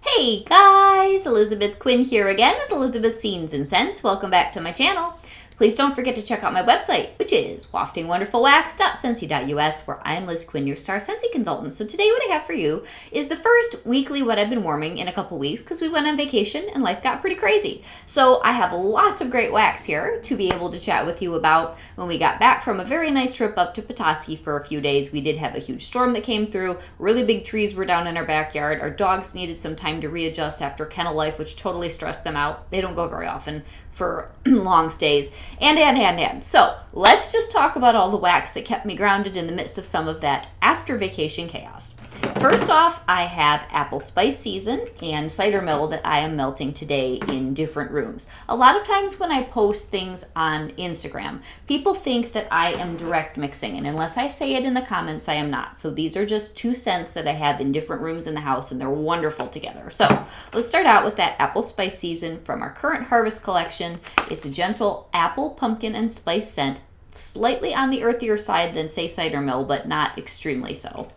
Hey guys, Elizabeth Quinn here again with Elizabeth's Scenes and Scents. Welcome back to my channel. Please don't forget to check out my website, which is waftingwonderfulwax.scentsy.us, where I'm Liz Quinn, your star Scentsy consultant. So today what I have for you is the first weekly What I've Been Warming in a couple weeks because we went on vacation and life got pretty crazy. So I have lots of great wax here to be able to chat with you about. When we got back from a very nice trip up to Petoskey for a few days, we did have a huge storm that came through. Really big trees were down in our backyard. Our dogs needed some time to readjust after kennel life, which totally stressed them out. They don't go very often for long stays. And. So let's just talk about all the wax that kept me grounded in the midst of some of that after vacation chaos. First off, I have apple spice season and cider mill that I am melting today in different rooms. A lot of times when I post things on Instagram, people think that I am direct mixing, and unless I say it in the comments, I am not. So these are just 2 scents that I have in different rooms in the house, and they're wonderful together. So let's start out with that apple spice season from our current harvest collection. It's a gentle apple, pumpkin, and spice scent, slightly on the earthier side than, say, cider mill, but not extremely so.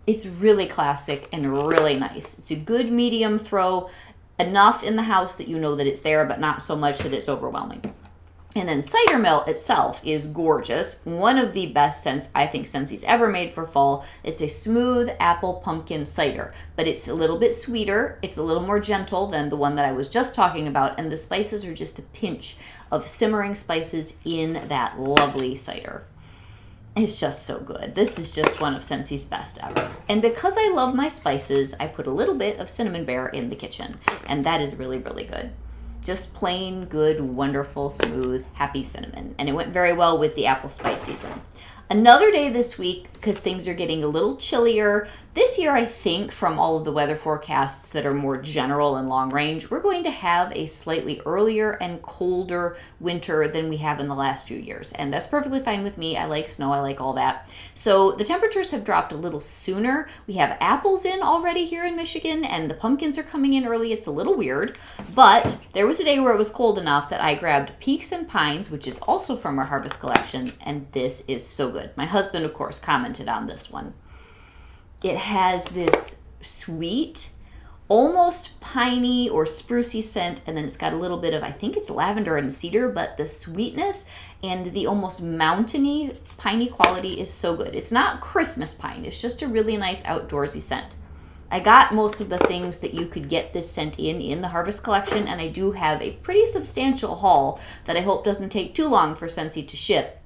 It's really classic and really nice. It's a good medium throw, enough in the house that you know that it's there, but not so much that it's overwhelming. And then cider mill itself is gorgeous. One of the best scents I think Scentsy's ever made for fall. It's a smooth apple pumpkin cider, but it's a little bit sweeter. It's a little more gentle than the one that I was just talking about, and the spices are just a pinch of simmering spices in that lovely cider. It's just so good. This is just one of Scentsy's best ever. And because I love my spices, I put a little bit of cinnamon bear in the kitchen, and that is really, really good. Just plain good, wonderful, smooth, happy cinnamon. And it went very well with the apple spice season. Another day this week, because things are getting a little chillier. This year, I think, from all of the weather forecasts that are more general and long range, we're going to have a slightly earlier and colder winter than we have in the last few years. And that's perfectly fine with me. I like snow. I like all that. So the temperatures have dropped a little sooner. We have apples in already here in Michigan, and the pumpkins are coming in early. It's a little weird. But there was a day where it was cold enough that I grabbed Peaks and Pines, which is also from our harvest collection, and this is so good. My husband, of course, commented on this one. It has this sweet, almost piney or sprucey scent, and then it's got a little bit of, I think it's lavender and cedar, but the sweetness and the almost mountainy, piney quality is so good. It's not Christmas pine. It's just a really nice outdoorsy scent. I got most of the things that you could get this scent in the harvest collection, and I do have a pretty substantial haul that I hope doesn't take too long for Scentsy to ship.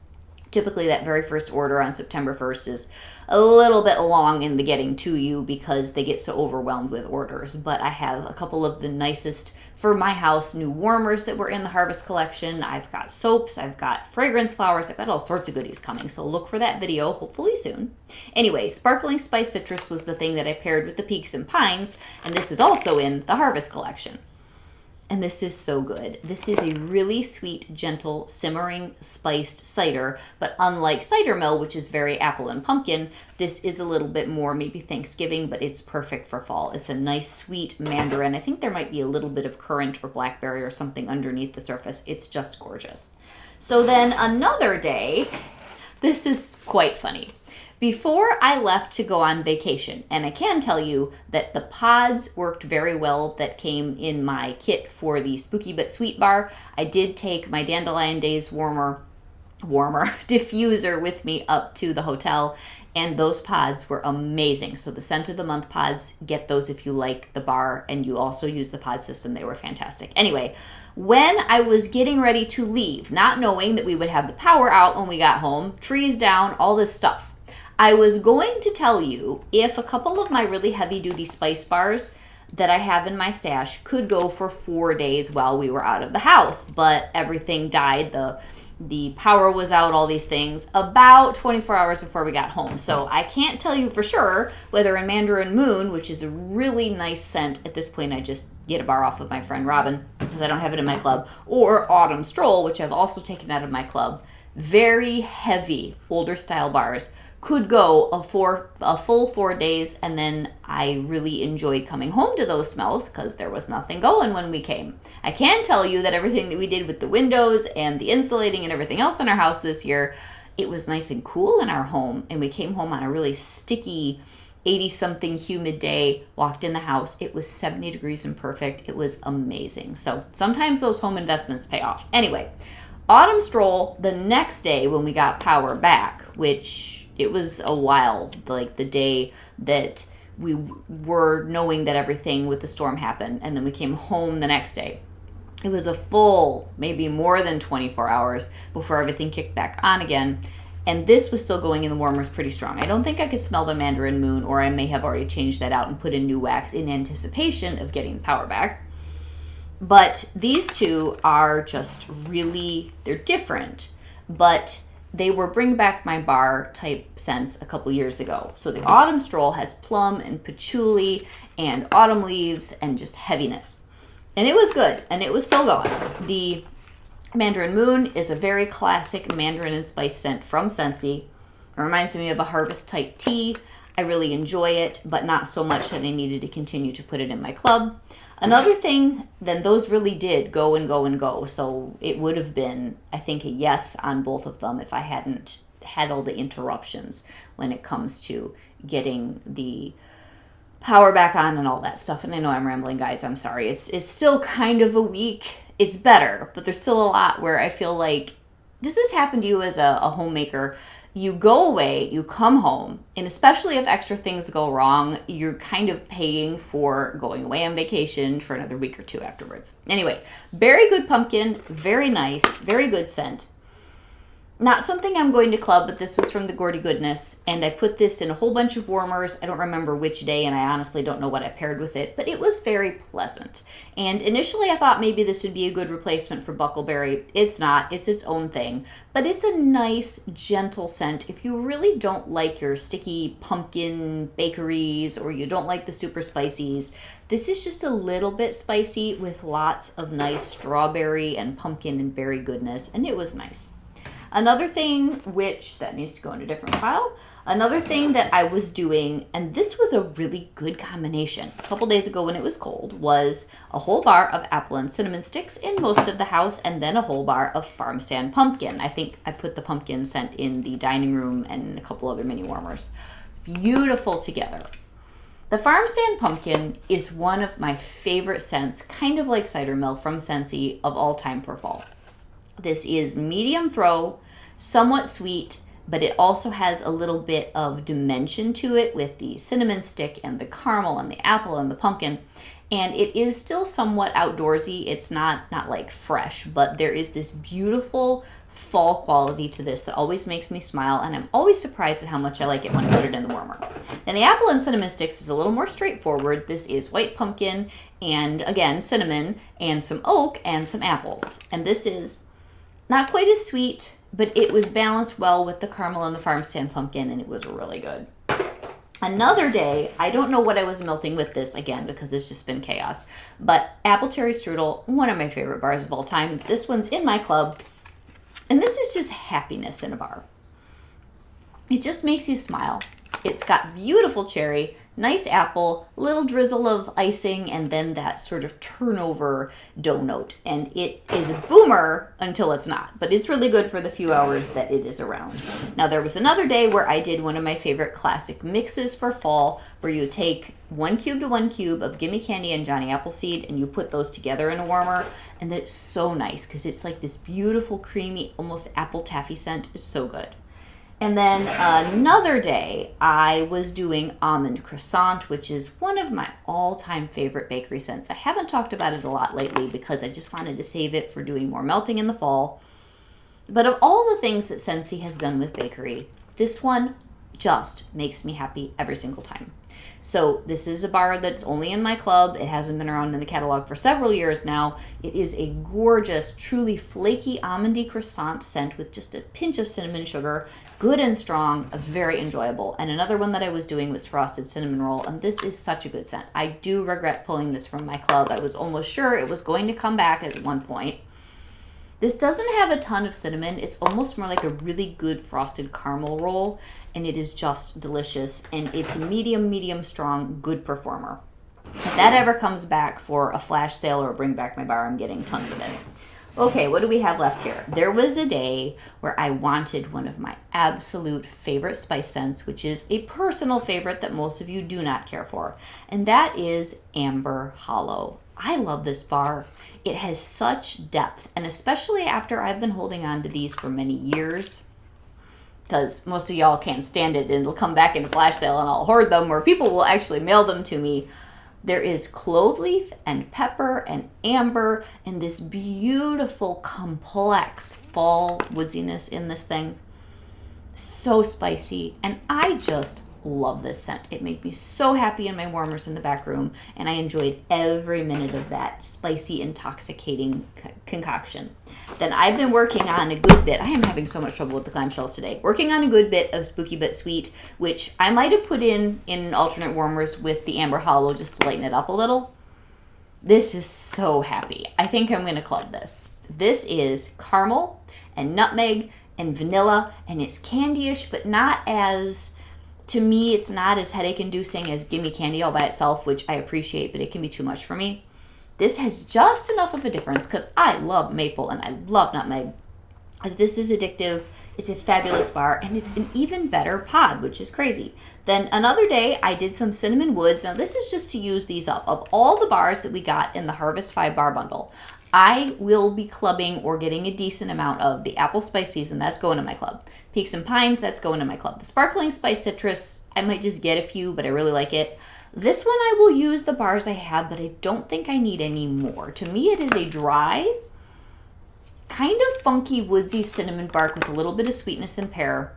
Typically, that very first order on September 1st is a little bit long in the getting to you because they get so overwhelmed with orders. But I have a couple of the nicest, for my house, new warmers that were in the harvest collection. I've got soaps, I've got fragrance flowers, I've got all sorts of goodies coming. So look for that video, hopefully soon. Anyway, Sparkling Spice Citrus was the thing that I paired with the Peaks and Pines, and this is also in the harvest collection. And this is so good. This is a really sweet, gentle, simmering, spiced cider. But unlike cider mill, which is very apple and pumpkin, this is a little bit more maybe Thanksgiving, but it's perfect for fall. It's a nice, sweet mandarin. I think there might be a little bit of currant or blackberry or something underneath the surface. It's just gorgeous. So then another day, this is quite funny. Before I left to go on vacation, and I can tell you that the pods worked very well that came in my kit for the Spooky But Sweet bar. I did take my Dandelion Days warmer diffuser with me up to the hotel, and those pods were amazing. So the Scent of the Month pods, get those if you like the bar, and you also use the pod system. They were fantastic. Anyway, when I was getting ready to leave, not knowing that we would have the power out when we got home, trees down, all this stuff, I was going to tell you if a couple of my really heavy-duty spice bars that I have in my stash could go for 4 days while we were out of the house, but everything died. The power was out, all these things, about 24 hours before we got home. So I can't tell you for sure whether in Mandarin Moon, which is a really nice scent, at this point I just get a bar off of my friend Robin because I don't have it in my club, or Autumn Stroll, which I've also taken out of my club. Very heavy, older style bars could go a full 4 days, and then I really enjoyed coming home to those smells because there was nothing going when we came. I can tell you that everything that we did with the windows and the insulating and everything else in our house this year, it was nice and cool in our home, and we came home on a really sticky 80-something humid day, walked in the house. It was 70 degrees and perfect. It was amazing. So sometimes those home investments pay off. Anyway, autumn stroll the next day when we got power back, which it was a while, like the day that we were knowing that everything with the storm happened, and then we came home the next day. It was a full, maybe more than 24 hours before everything kicked back on again. And this was still going in the warmers pretty strong. I don't think I could smell the mandarin moon, or I may have already changed that out and put in new wax in anticipation of getting the power back. But these two are just really, they're different, but they were bring back my bar type scents a couple years ago. So the autumn stroll has plum and patchouli and autumn leaves and just heaviness. And it was good, and it was still going. The Mandarin Moon is a very classic mandarin and spice scent from Scentsy. It reminds me of a harvest type tea. I really enjoy it, but not so much that I needed to continue to put it in my club. Another thing, then those really did go and go and go. So it would have been, I think, a yes on both of them if I hadn't had all the interruptions when it comes to getting the power back on and all that stuff. And I know I'm rambling, guys. I'm sorry. It's still kind of a week. It's better, but there's still a lot where I feel like, does this happen to you as a homemaker? You go away, you come home, and especially if extra things go wrong, you're kind of paying for going away on vacation for another week or two afterwards. Anyway, very good pumpkin, very nice, very good scent. Not something I'm going to club, but this was from the Gordy Goodness, and I put this in a whole bunch of warmers. I don't remember which day, and I honestly don't know what I paired with it, but it was very pleasant. And initially I thought maybe this would be a good replacement for Buckleberry. It's not. It's its own thing. But it's a nice, gentle scent. If you really don't like your sticky pumpkin bakeries, or you don't like the super spicies, this is just a little bit spicy with lots of nice strawberry and pumpkin and berry goodness, and it was nice. Another thing, which that needs to go in a different file, another thing that I was doing, and this was a really good combination a couple days ago when it was cold, was a whole bar of apple and cinnamon sticks in most of the house, and then a whole bar of farm stand pumpkin. I think I put the pumpkin scent in the dining room and a couple other mini warmers. Beautiful together. The farm stand pumpkin is one of my favorite scents, kind of like cider mill from Scentsy, of all time for fall. This is medium throw, somewhat sweet, but it also has a little bit of dimension to it with the cinnamon stick and the caramel and the apple and the pumpkin. And it is still somewhat outdoorsy. It's not like fresh, but there is this beautiful fall quality to this that always makes me smile, and I'm always surprised at how much I like it when I put it in the warmer. And the apple and cinnamon sticks is a little more straightforward. This is white pumpkin and, again, cinnamon and some oak and some apples. And this is not quite as sweet, but it was balanced well with the caramel and the farm stand pumpkin, and it was really good. Another day, I don't know what I was melting with this, again, because it's just been chaos, but apple cherry strudel, one of my favorite bars of all time. This one's in my club, and this is just happiness in a bar. It just makes you smile. It's got beautiful cherry, nice apple, little drizzle of icing, and then that sort of turnover dough note. And it is a boomer until it's not, but it's really good for the few hours that it is around. Now, there was another day where I did one of my favorite classic mixes for fall, where you take 1 cube to 1 cube of Gimme Candy and Johnny Appleseed, and you put those together in a warmer, and it's so nice because it's like this beautiful, creamy, almost apple taffy scent. It's so good. And then another day, I was doing almond croissant, which is one of my all-time favorite bakery scents. I haven't talked about it a lot lately because I just wanted to save it for doing more melting in the fall. But of all the things that Scentsy has done with bakery, this one just makes me happy every single time. So this is a bar that's only in my club. It hasn't been around in the catalog for several years now. It is a gorgeous, truly flaky almondy croissant scent with just a pinch of cinnamon sugar. Good and strong, very enjoyable. And another one that I was doing was frosted cinnamon roll, and this is such a good scent. I do regret pulling this from my club. I was almost sure it was going to come back at one point. This doesn't have a ton of cinnamon. It's almost more like a really good frosted caramel roll, and it is just delicious, and it's a medium strong, good performer. If that ever comes back for a flash sale or bring back my bar, I'm getting tons of it. Okay, what do we have left here? There was a day where I wanted one of my absolute favorite spice scents, which is a personal favorite that most of you do not care for, and that is Amber Hollow. I love this bar. It has such depth, and especially after I've been holding on to these for many years, because most of y'all can't stand it and it'll come back in a flash sale and I'll hoard them, or people will actually mail them to me. There is clove leaf and pepper and amber and this beautiful complex fall woodsiness in this thing. So spicy, and I just love this scent. It made me so happy in my warmers in the back room, and I enjoyed every minute of that spicy, intoxicating concoction. Then I've been working on a good bit. I am having so much trouble with the clamshells today. Working on a good bit of Spooky But Sweet, which I might have put in alternate warmers with the Amber Hollow just to lighten it up a little. This is so happy. I think I'm going to club this. This is caramel and nutmeg and vanilla, and it's candy-ish, but not as... To me, it's not as headache-inducing as Gimme Candy all by itself, which I appreciate, but it can be too much for me. This has just enough of a difference because I love maple and I love nutmeg. This is addictive. It's a fabulous bar, and it's an even better pod, which is crazy. Then another day, I did some cinnamon woods. Now, this is just to use these up. Of all the bars that we got in the Harvest 5 bar bundle, I will be clubbing or getting a decent amount of the Apple Spice Season. That's going to my club. Peaks and Pines, that's going to my club. The Sparkling Spice Citrus, I might just get a few, but I really like it. This one, I will use the bars I have, but I don't think I need any more. To me, it is a dry, kind of funky, woodsy cinnamon bark with a little bit of sweetness and pear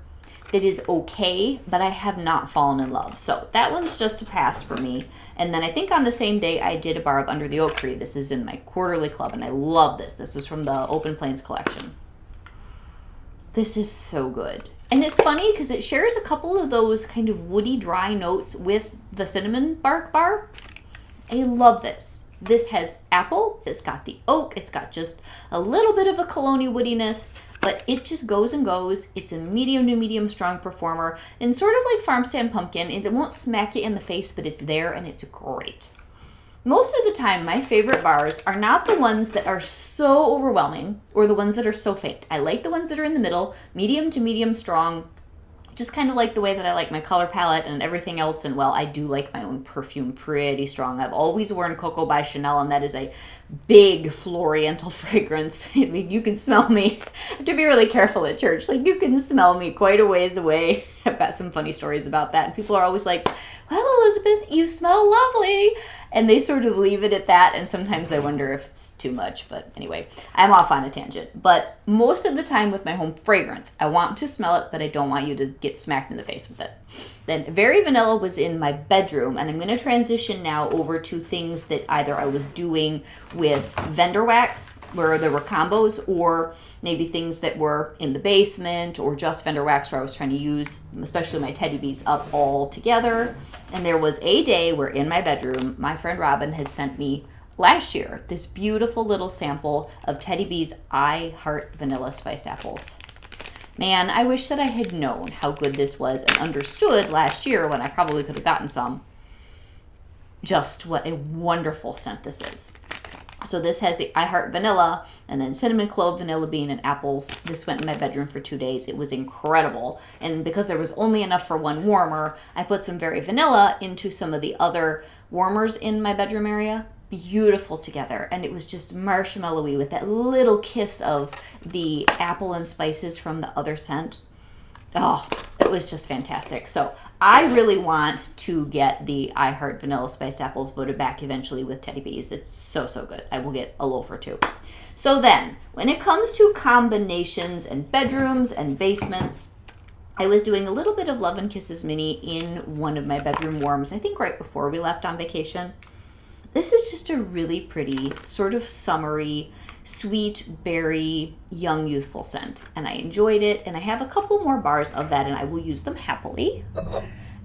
that is okay, but I have not fallen in love. So that one's just a pass for me. And then I think on the same day, I did a bar of Under the Oak Tree. This is in my quarterly club, and I love this. This is from the Open Plains collection. This is so good. And it's funny because it shares a couple of those kind of woody, dry notes with the cinnamon bark bar. I love this. This has apple, it's got the oak, it's got just a little bit of a Cologne woodiness, but it just goes and goes. It's a medium to medium strong performer, and sort of like Farm Stand Pumpkin, it won't smack you in the face, but it's there and it's great. Most of the time, my favorite bars are not the ones that are so overwhelming or the ones that are so faint. I like the ones that are in the middle, medium to medium strong, just kind of like the way that I like my color palette and everything else. And, well, I do like my own perfume pretty strong. I've always worn Coco by Chanel, and that is a big floriental fragrance. I mean, you can smell me. I have to be really careful at church. Like, you can smell me quite a ways away. I've got some funny stories about that. And people are always like, well, Elizabeth, you smell lovely. And they sort of leave it at that, and sometimes I wonder if it's too much. But anyway, I'm off on a tangent. But most of the time with my home fragrance, I want to smell it, but I don't want you to get smacked in the face with it. Then Very Vanilla was in my bedroom, and I'm going to transition now over to things that either I was doing with vendor wax, where there were combos, or maybe things that were in the basement, or just vendor wax where I was trying to use, especially my teddy bees, up all together. And there was a day where in my bedroom, my friend Robin had sent me last year this beautiful little sample of Teddy B's I Heart Vanilla Spiced Apples. Man, I wish that I had known how good this was and understood last year, when I probably could have gotten some, just what a wonderful scent this is. So this has the I Heart Vanilla, and then cinnamon, clove, vanilla bean, and apples. This went in my bedroom for 2 days. It was incredible. And because there was only enough for one warmer, I put some Very Vanilla into some of the other warmers in my bedroom area. Beautiful together. And it was just marshmallowy with that little kiss of the apple and spices from the other scent. Oh, it was just fantastic. So I really want to get the I Heart Vanilla Spiced Apples voted back eventually with Teddy B's. It's so, so good. I will get a loaf or two. So then, when it comes to combinations and bedrooms and basements, I was doing a little bit of Love and Kisses Mini in one of my bedroom warms, I think right before we left on vacation. This is just a really pretty, sort of summery, sweet, berry, young, youthful scent. And I enjoyed it, and I have a couple more bars of that, and I will use them happily.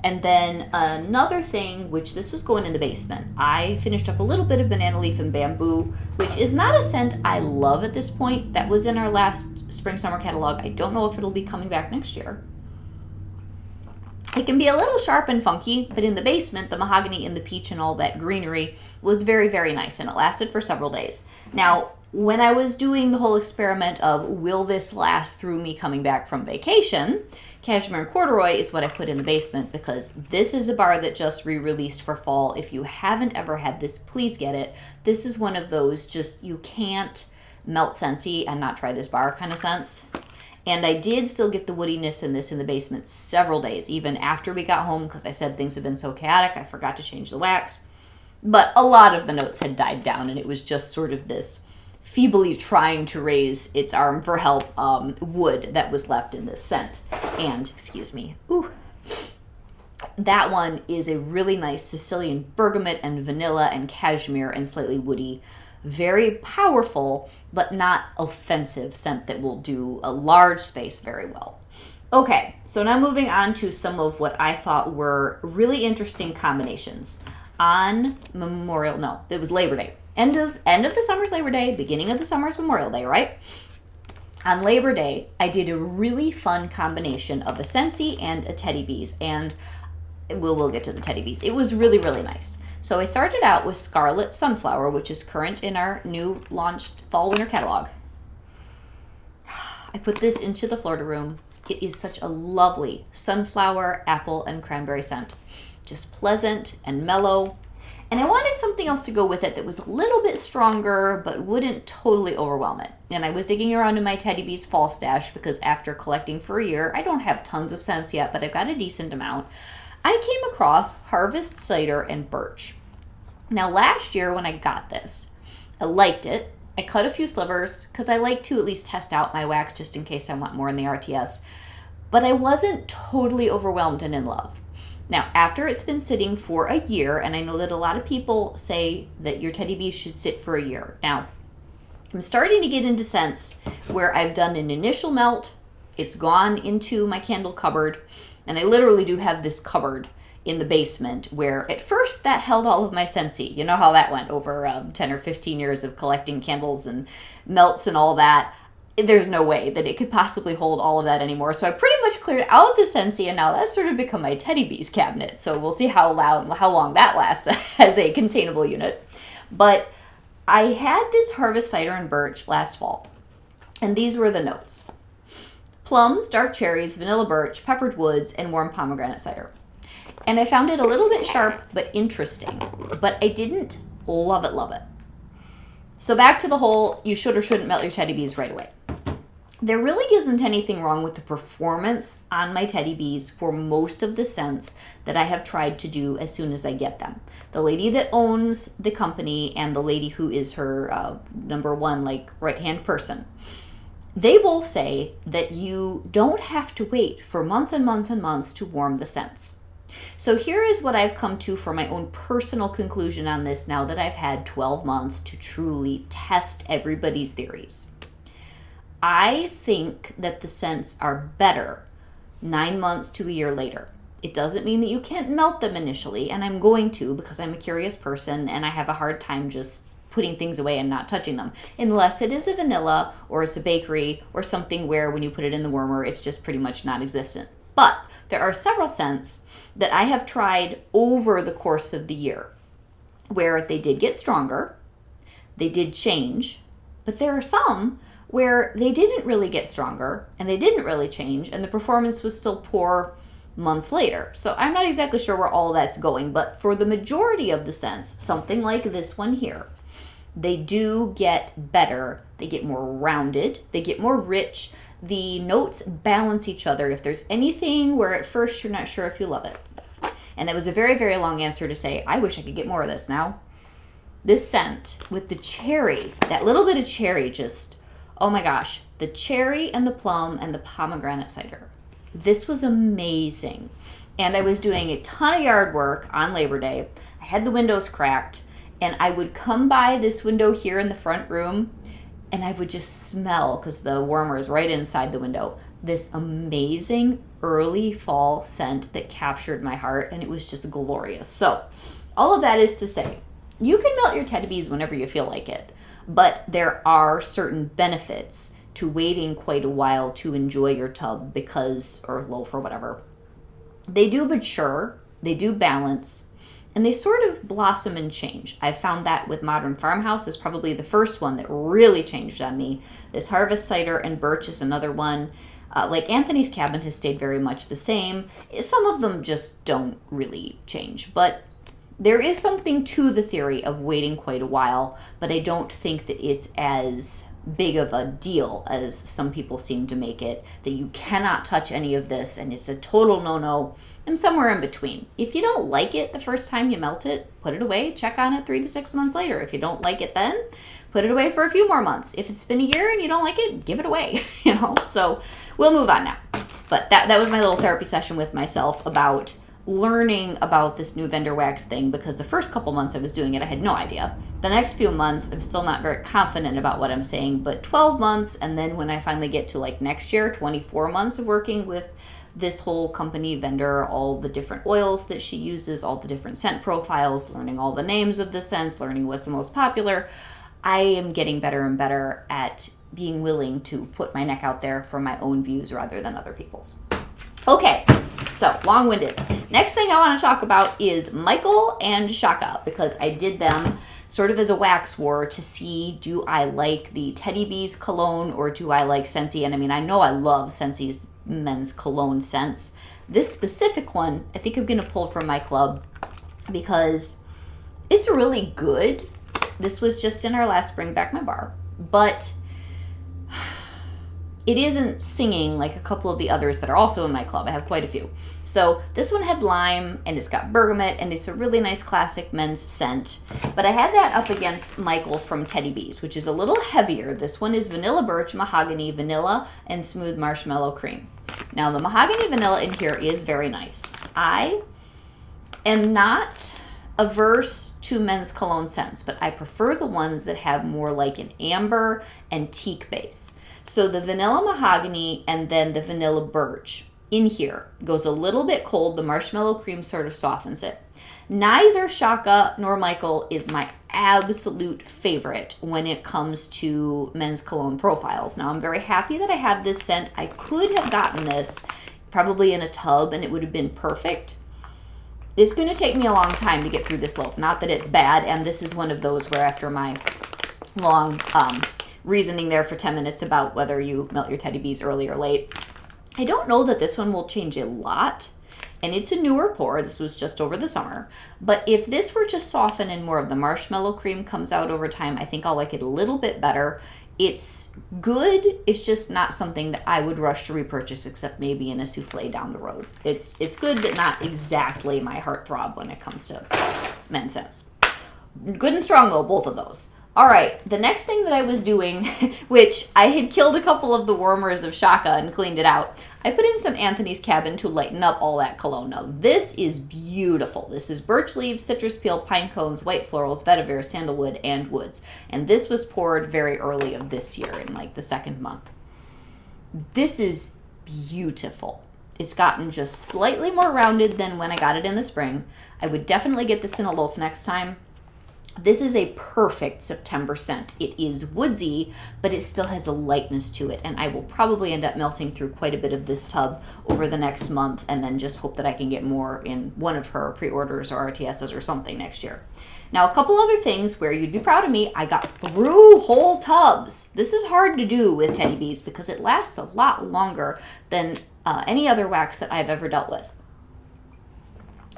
And then another thing, which this was going in the basement, I finished up a little bit of Banana Leaf and Bamboo, which is not a scent I love at this point. That was in our last spring-summer catalog. I don't know if it'll be coming back next year. It can be a little sharp and funky, but in the basement, the mahogany and the peach and all that greenery was very, very nice, and it lasted for several days. Now, When I was doing the whole experiment of will this last through me coming back from vacation, cashmere and corduroy is what I put in the basement because this is a bar that just re-released for fall. If you haven't ever had this, please get it. This is one of those just you can't melt Scentsy and not try this bar kind of scents. And I did still get the woodiness in this in the basement several days, even after we got home, because I said things have been so chaotic, I forgot to change the wax. But a lot of the notes had died down, and it was just sort of this feebly trying to raise its arm for help wood that was left in this scent. And, excuse me, ooh, that one is a really nice Sicilian bergamot and vanilla and cashmere and slightly woody. Very powerful, but not offensive scent that will do a large space very well. Okay, so now moving on to some of what I thought were really interesting combinations. On it was Labor Day. End of the summer's Labor Day, beginning of the summer's Memorial Day, right? On Labor Day, I did a really fun combination of a Scentsy and a Teddy Bees, and we'll get to the Teddy Bees. It was really, really nice. So I started out with Scarlet Sunflower, which is current in our new launched fall-winter catalog. I put this into the Florida room. It is such a lovely sunflower, apple, and cranberry scent. Just pleasant and mellow. And I wanted something else to go with it that was a little bit stronger, but wouldn't totally overwhelm it. And I was digging around in my Teddy Bees fall stash because after collecting for a year, I don't have tons of scents yet, but I've got a decent amount. I came across Harvest Cider and Birch. Now last year when I got this, I liked it. I cut a few slivers because I like to at least test out my wax just in case I want more in the RTS. But I wasn't totally overwhelmed and in love. Now, after it's been sitting for a year, and I know that a lot of people say that your Teddy Bees should sit for a year. Now, I'm starting to get into scents where I've done an initial melt, it's gone into my candle cupboard, and I literally do have this cupboard in the basement where at first that held all of my Scentsy. You know how that went over 10 or 15 years of collecting candles and melts and all that. There's no way that it could possibly hold all of that anymore. So I pretty much cleared out the Scentsy, and now that's sort of become my Teddy Bees cabinet. So we'll see how long that lasts as a containable unit. But I had this Harvest Cider and Birch last fall, and these were the notes. Plums, dark cherries, vanilla birch, peppered woods, and warm pomegranate cider. And I found it a little bit sharp but interesting, but I didn't love it. So back to the whole you should or shouldn't melt your Teddy Bees right away. There really isn't anything wrong with the performance on my Teddy Bees for most of the scents that I have tried to do as soon as I get them. The lady that owns the company and the lady who is her number one right-hand person, they both say that you don't have to wait for months and months and months to warm the scents. So here is what I've come to for my own personal conclusion on this now that I've had 12 months to truly test everybody's theories. I think that the scents are better 9 months to a year later. It doesn't mean that you can't melt them initially, and I'm going to because I'm a curious person and I have a hard time just putting things away and not touching them, unless it is a vanilla or it's a bakery or something where when you put it in the warmer, it's just pretty much non-existent. But there are several scents that I have tried over the course of the year where they did get stronger, they did change, but there are some where they didn't really get stronger and they didn't really change and the performance was still poor months later. So I'm not exactly sure where all that's going, but for the majority of the scents, something like this one here, they do get better. They get more rounded, they get more rich. The notes balance each other. If there's anything where at first you're not sure if you love it. And that was a very, very long answer to say, I wish I could get more of this now. This scent with the cherry, that little bit of cherry just, oh my gosh, the cherry and the plum and the pomegranate cider. This was amazing. And I was doing a ton of yard work on Labor Day. I had the windows cracked and I would come by this window here in the front room and I would just smell, because the warmer is right inside the window, this amazing early fall scent that captured my heart, and it was just glorious. So all of that is to say, you can melt your Teddy Bees whenever you feel like it, but there are certain benefits to waiting quite a while to enjoy your tub or loaf or whatever. They do mature, they do balance, and they sort of blossom and change. I found that with Modern Farmhouse is probably the first one that really changed on me. This Harvest Cider and Birch is another one. Like Anthony's Cabin has stayed very much the same. Some of them just don't really change, but there is something to the theory of waiting quite a while, but I don't think that it's as big of a deal as some people seem to make it, that you cannot touch any of this and it's a total no-no. I'm somewhere in between. If you don't like it the first time you melt it, put it away, check on it 3 to 6 months later. If you don't like it then, put it away for a few more months. If it's been a year and you don't like it, give it away, So we'll move on now. But that was my little therapy session with myself about learning about this new vendor wax thing, because the first couple months I was doing it, I had no idea. The next few months, I'm still not very confident about what I'm saying, but 12 months, and then when I finally get to like next year, 24 months of working with this whole company vendor, all the different oils that she uses, all the different scent profiles, learning all the names of the scents, learning what's the most popular, I am getting better and better at being willing to put my neck out there for my own views rather than other people's. Okay, so long-winded. Next thing I want to talk about is Michael and Shaka, because I did them sort of as a wax war to see, do I like the Teddy Bees cologne or do I like Scentsy? And I mean, I know I love Scentsy's men's cologne scents. This specific one, I think I'm going to pull from my club because it's really good. This was just in our last Bring Back My Bar, but it isn't singing like a couple of the others that are also in my club. I have quite a few. So this one had lime, and it's got bergamot, and it's a really nice classic men's scent. But I had that up against Michael from Teddy Bees, which is a little heavier. This one is vanilla birch, mahogany, vanilla, and smooth marshmallow cream. Now the mahogany vanilla in here is very nice. I am not averse to men's cologne scents, but I prefer the ones that have more like an amber and teak base. So the vanilla mahogany and then the vanilla birch in here goes a little bit cold. The marshmallow cream sort of softens it. Neither Shaka nor Michael is my absolute favorite when it comes to men's cologne profiles. Now I'm very happy that I have this scent. I could have gotten this probably in a tub and it would have been perfect. It's going to take me a long time to get through this loaf. Not that it's bad, and this is one of those where after my long reasoning there for 10 minutes about whether you melt your Teddy Bees early or late, I don't know that this one will change a lot, and it's a newer pour. This was just over the summer, but if this were to soften and more of the marshmallow cream comes out over time, I think I'll like it a little bit better. It's good. It's just not something that I would rush to repurchase, except maybe in a souffle down the road. It's good, but not exactly my heartthrob when it comes to men's scents. Good and strong though, both of those. All right, the next thing that I was doing, which I had killed a couple of the warmers of Shaka and cleaned it out, I put in some Anthony's Cabin to lighten up all that cologne. Now, this is beautiful. This is birch leaves, citrus peel, pine cones, white florals, vetiver, sandalwood, and woods. And this was poured very early of this year in like the second month. This is beautiful. It's gotten just slightly more rounded than when I got it in the spring. I would definitely get this in a loaf next time. This is a perfect September scent. It is woodsy, but it still has a lightness to it, and I will probably end up melting through quite a bit of this tub over the next month, and then just hope that I can get more in one of her pre-orders or RTSs or something next year. Now, a couple other things where you'd be proud of me. I got through whole tubs. This is hard to do with Teddy Bees because it lasts a lot longer than any other wax that I've ever dealt with,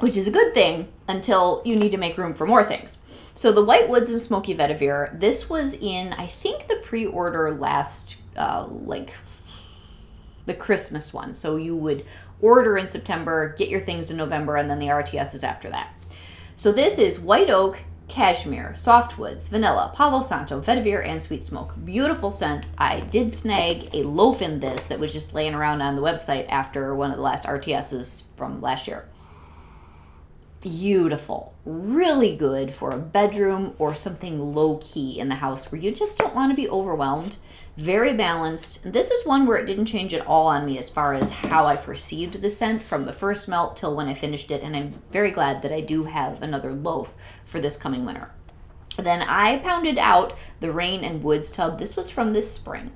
which is a good thing until you need to make room for more things. So the White Woods and Smoky Vetiver, this was in, I think, the pre-order last, like the Christmas one. So you would order in September, get your things in November, and then the RTS is after that. So this is White Oak, Cashmere, Softwoods, Vanilla, Palo Santo, Vetiver, and Sweet Smoke. Beautiful scent. I did snag a loaf in this that was just laying around on the website after one of the last RTSs from last year. Beautiful. Really good for a bedroom or something low-key in the house where you just don't want to be overwhelmed. Very balanced. This is one where it didn't change at all on me as far as how I perceived the scent from the first melt till when I finished it, and I'm very glad that I do have another loaf for this coming winter. Then I pounded out the Rain and Woods tub. This was from this spring.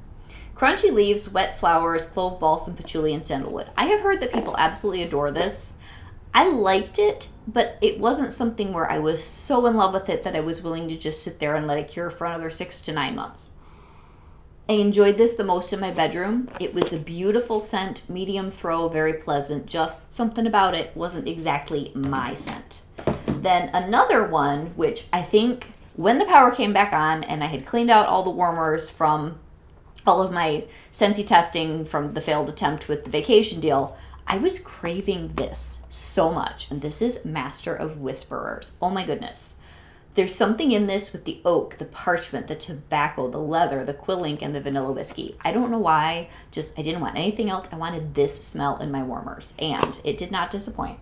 Crunchy leaves, wet flowers, clove balsam, patchouli, and sandalwood. I have heard that people absolutely adore this. I liked it, but it wasn't something where I was so in love with it that I was willing to just sit there and let it cure for another 6 to 9 months. I enjoyed this the most in my bedroom. It was a beautiful scent, medium throw, very pleasant. Just something about it wasn't exactly my scent. Then another one, which I think when the power came back on and I had cleaned out all the warmers from all of my Scentsy testing from the failed attempt with the vacation deal, I was craving this so much. And this is Master of Whisperers. Oh my goodness. There's something in this with the oak, the parchment, the tobacco, the leather, the quill ink, and the vanilla whiskey. I don't know why, I didn't want anything else. I wanted this smell in my warmers, and it did not disappoint.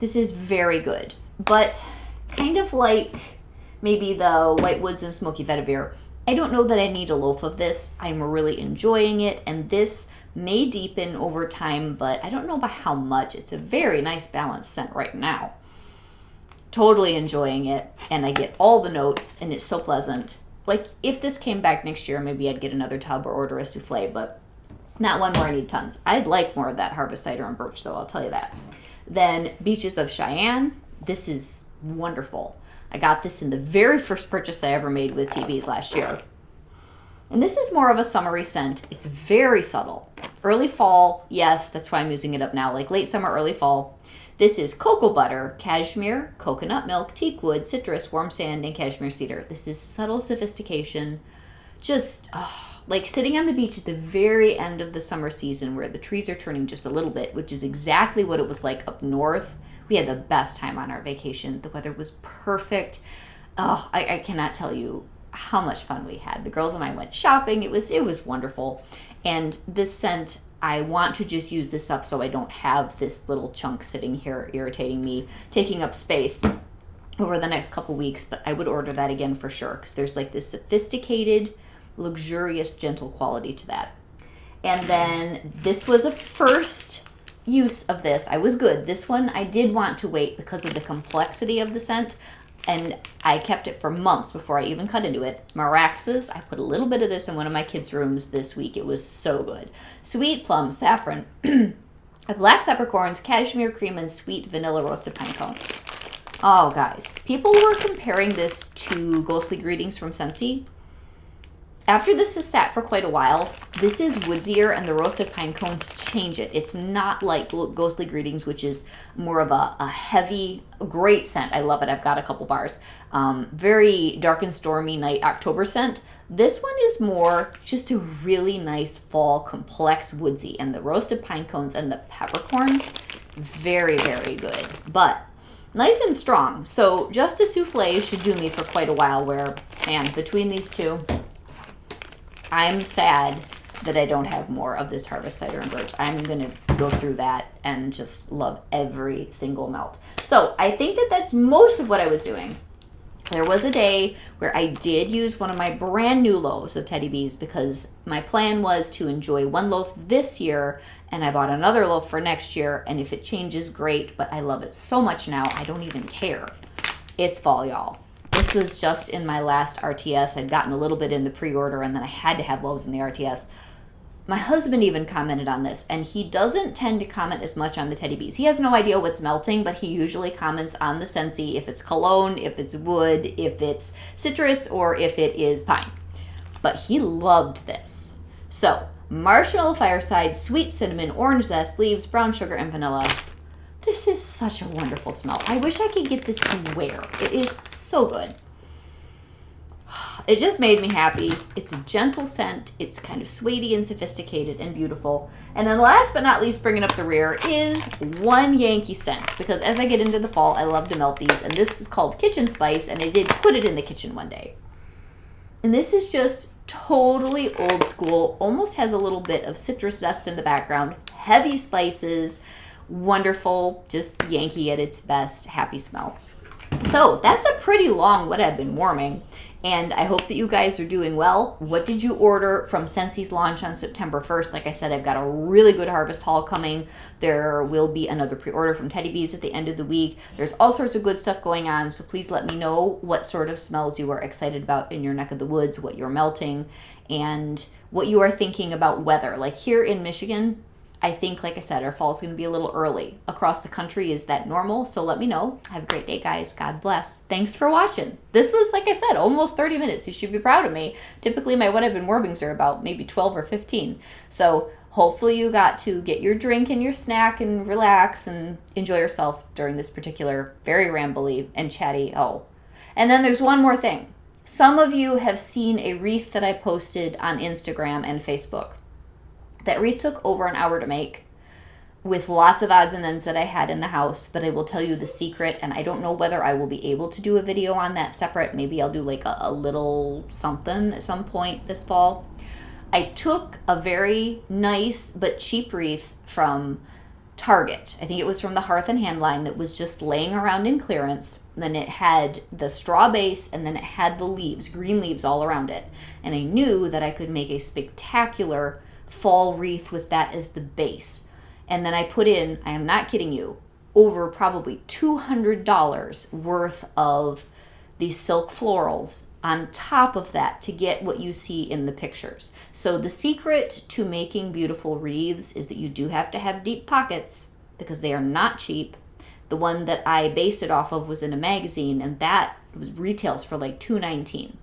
This is very good, but kind of like maybe the White Woods and Smoky Vetiver. I don't know that I need a loaf of this. I'm really enjoying it, and this may deepen over time, but I don't know by how much. It's a very nice balanced scent right now. Totally enjoying it, and I get all the notes, and it's so pleasant. Like, if this came back next year, maybe I'd get another tub or order a souffle, but not one where I need tons. I'd like more of that harvest cider and birch, though, I'll tell you that. Then Beaches of Cheyenne. This is wonderful. I got this in the very first purchase I ever made with TBs last year. And this is more of a summery scent. It's very subtle. Early fall, yes, that's why I'm using it up now, like late summer, early fall. This is cocoa butter, cashmere, coconut milk, teak wood, citrus, warm sand, and cashmere cedar. This is subtle sophistication. Just like sitting on the beach at the very end of the summer season where the trees are turning just a little bit, which is exactly what it was like up north. We had the best time on our vacation. The weather was perfect. Oh, I cannot tell you how much fun we had. The girls and I went shopping. It was wonderful. And this scent, I want to just use this up so I don't have this little chunk sitting here irritating me, taking up space over the next couple weeks, but I would order that again for sure because there's like this sophisticated, luxurious, gentle quality to that. And then this was a first use of this. I was good. This one I did want to wait because of the complexity of the scent, and I kept it for months before I even cut into it. Maraxes, I put a little bit of this in one of my kids' rooms this week. It was so good. Sweet plum, saffron, black peppercorns, cashmere cream, and sweet vanilla roasted pine cones. Oh, guys. People were comparing this to Ghostly Greetings from Scentsy. After this has sat for quite a while, this is woodsier and the roasted pine cones change it. It's not like Ghostly Greetings, which is more of a heavy, great scent. I love it. I've got a couple bars. Very dark and stormy night October scent. This one is more just a really nice fall, complex woodsy. And the roasted pine cones and the peppercorns, very, very good. But nice and strong. So just a souffle should do me for quite a while where, man, between these two, I'm sad that I don't have more of this harvest cider and birch. I'm going to go through that and just love every single melt. So I think that that's most of what I was doing. There was a day where I did use one of my brand new loaves of Teddy Bees because my plan was to enjoy one loaf this year, and I bought another loaf for next year, and if it changes, great, but I love it so much now, I don't even care. It's fall, y'all. This was just in my last RTS. I'd gotten a little bit in the pre-order, and then I had to have loaves in the RTS. My husband even commented on this, and he doesn't tend to comment as much on the Teddy Bees. He has no idea what's melting, but he usually comments on the Scentsy if it's cologne, if it's wood, if it's citrus, or if it is pine. But he loved this. So, marshmallow fireside, sweet cinnamon, orange zest, leaves, brown sugar, and vanilla. This is such a wonderful smell. I wish I could get this to wear. It is so good. It just made me happy. It's a gentle scent. It's kind of sweety and sophisticated and beautiful. And then last but not least, bringing up the rear is one Yankee scent. Because as I get into the fall, I love to melt these. And this is called Kitchen Spice. And I did put it in the kitchen one day. And this is just totally old school. Almost has a little bit of citrus zest in the background. Heavy spices. Wonderful, just Yankee at its best, happy smell. So that's a pretty long what I've been warming, and I hope that you guys are doing well. What did you order from Scentsy's launch on September 1st? Like I said, I've got a really good harvest haul coming. There will be another pre-order from Teddy Bees at the end of the week. There's all sorts of good stuff going on, so please let me know what sort of smells you are excited about in your neck of the woods, what you're melting, and what you are thinking about weather. Like here in Michigan, I think, like I said, our fall is going to be a little early. Across the country, is that normal? So let me know. Have a great day, guys. God bless. Thanks for watching. This was, like I said, almost 30 minutes. You should be proud of me. Typically, my What I've Been Warmings are about maybe 12 or 15. So hopefully you got to get your drink and your snack and relax and enjoy yourself during this particular very rambly and chatty. Oh, and then there's one more thing. Some of you have seen a wreath that I posted on Instagram and Facebook. That wreath took over an hour to make with lots of odds and ends that I had in the house, but I will tell you the secret, and I don't know whether I will be able to do a video on that separate. Maybe I'll do like a little something at some point this fall. I took a very nice but cheap wreath from Target. I think it was from the Hearth and Hand line that was just laying around in clearance. Then it had the straw base, and then it had the leaves, green leaves all around it. And I knew that I could make a spectacular fall wreath with that as the base. And then I put in, I am not kidding you, over probably $200 worth of these silk florals on top of that to get what you see in the pictures. So the secret to making beautiful wreaths is that you do have to have deep pockets because they are not cheap. The one that I based it off of was in a magazine, and that was retails for like $2.19.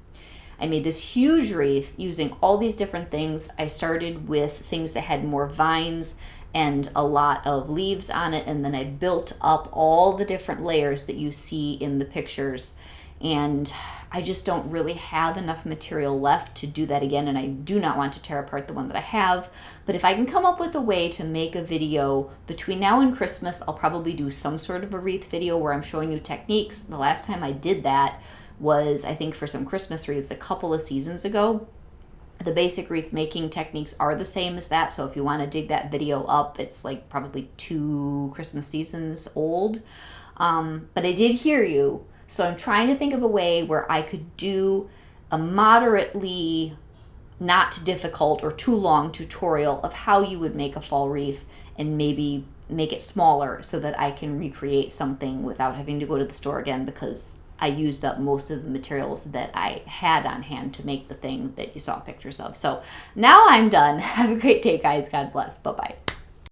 I made this huge wreath using all these different things. I started with things that had more vines and a lot of leaves on it, and then I built up all the different layers that you see in the pictures. And I just don't really have enough material left to do that again, and I do not want to tear apart the one that I have. But if I can come up with a way to make a video between now and Christmas, I'll probably do some sort of a wreath video where I'm showing you techniques. The last time I did that was, I think, for some Christmas wreaths a couple of seasons ago. The basic wreath making techniques are the same as that, so if you want to dig that video up, it's like probably 2 Christmas seasons old. But I did hear you, so I'm trying to think of a way where I could do a moderately not difficult or too long tutorial of how you would make a fall wreath and maybe make it smaller so that I can recreate something without having to go to the store again, because I used up most of the materials that I had on hand to make the thing that you saw pictures of. So now I'm done. Have a great day, guys. God bless. Bye-bye.